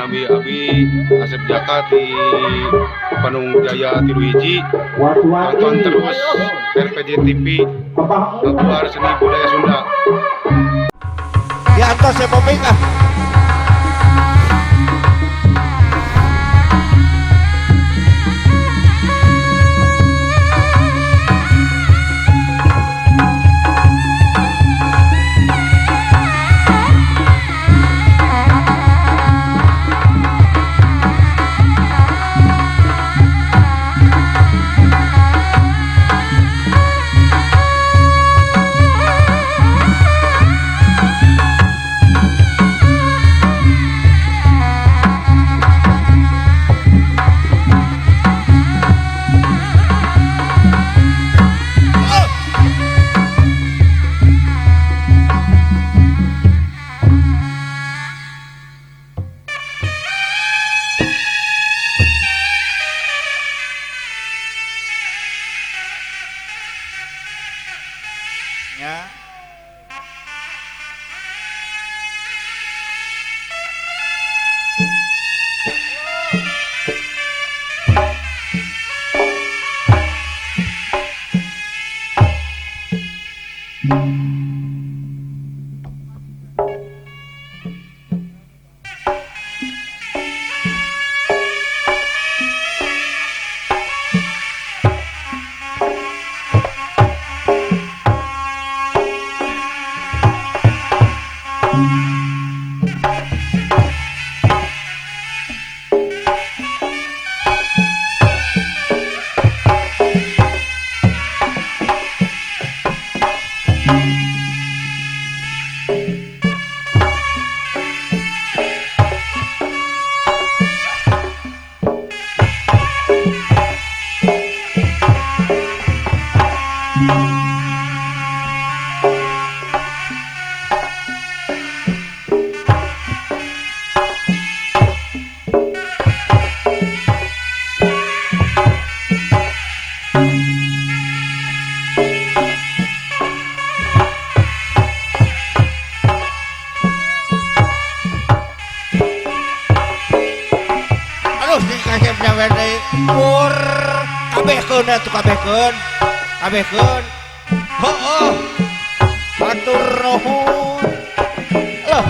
abi Asep Jaka di Panawung Jaya tilu hiji. Tonton terus RPJ TV Agar Seni Budaya Sunda. Di atas saya poping ah. Kabehkeun heuh matur nuhun loh.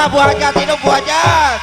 Buah hajat hidup buah hajat.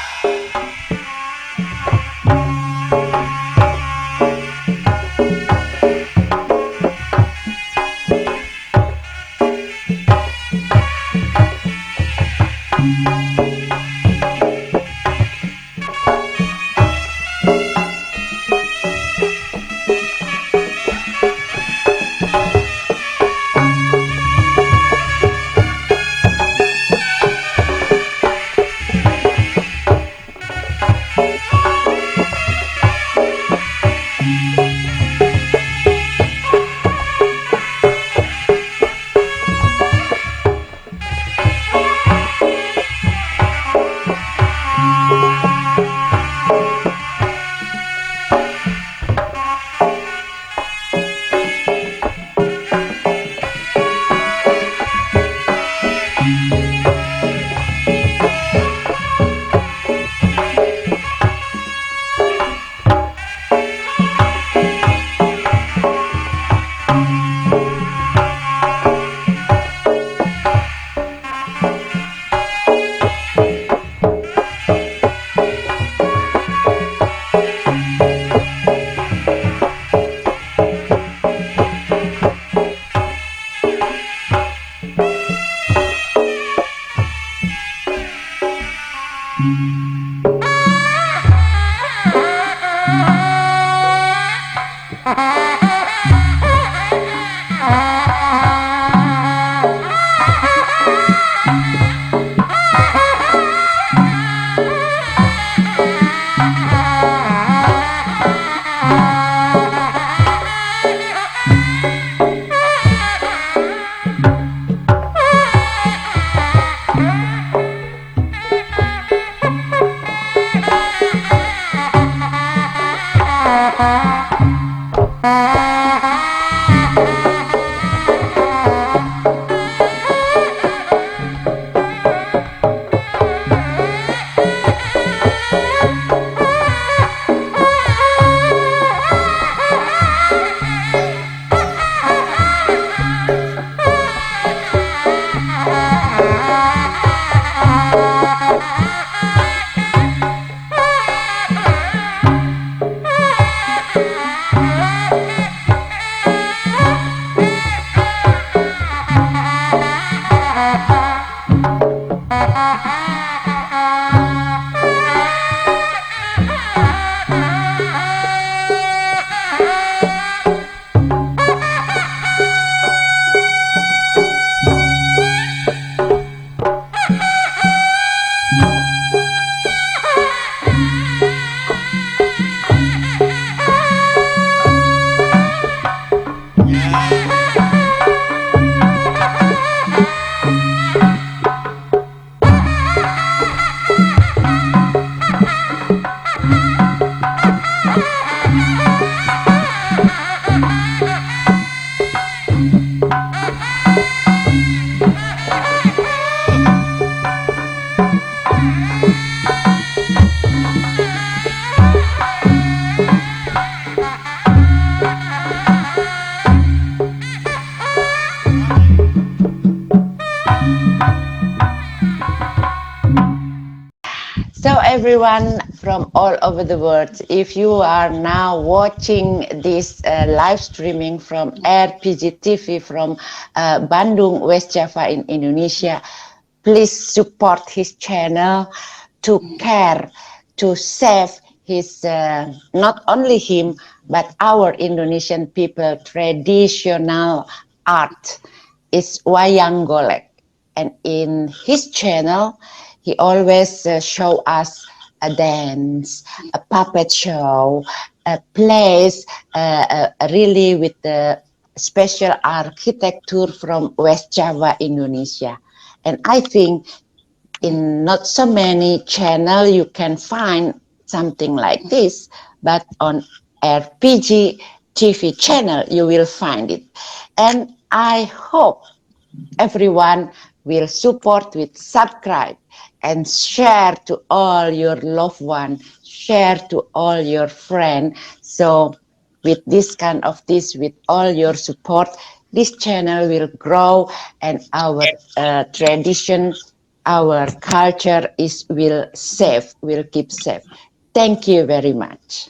So everyone from all over the world, if you are now watching this live streaming from RPG TV from Bandung, West Java in Indonesia, please support his channel to care, to save his, not only him, but our Indonesian people traditional art is wayang golek. And in his channel, he always show us a dance, a puppet show, a place really with the special architecture from West Java, Indonesia. And I think in not so many channel you can find something like this, but on RPG TV channel you will find it. And I hope everyone will support with subscribe and share to all your loved one, share to all your friends. So with this kind of this, with all your support, this channel will grow and our tradition, our culture will keep safe. Thank you very much.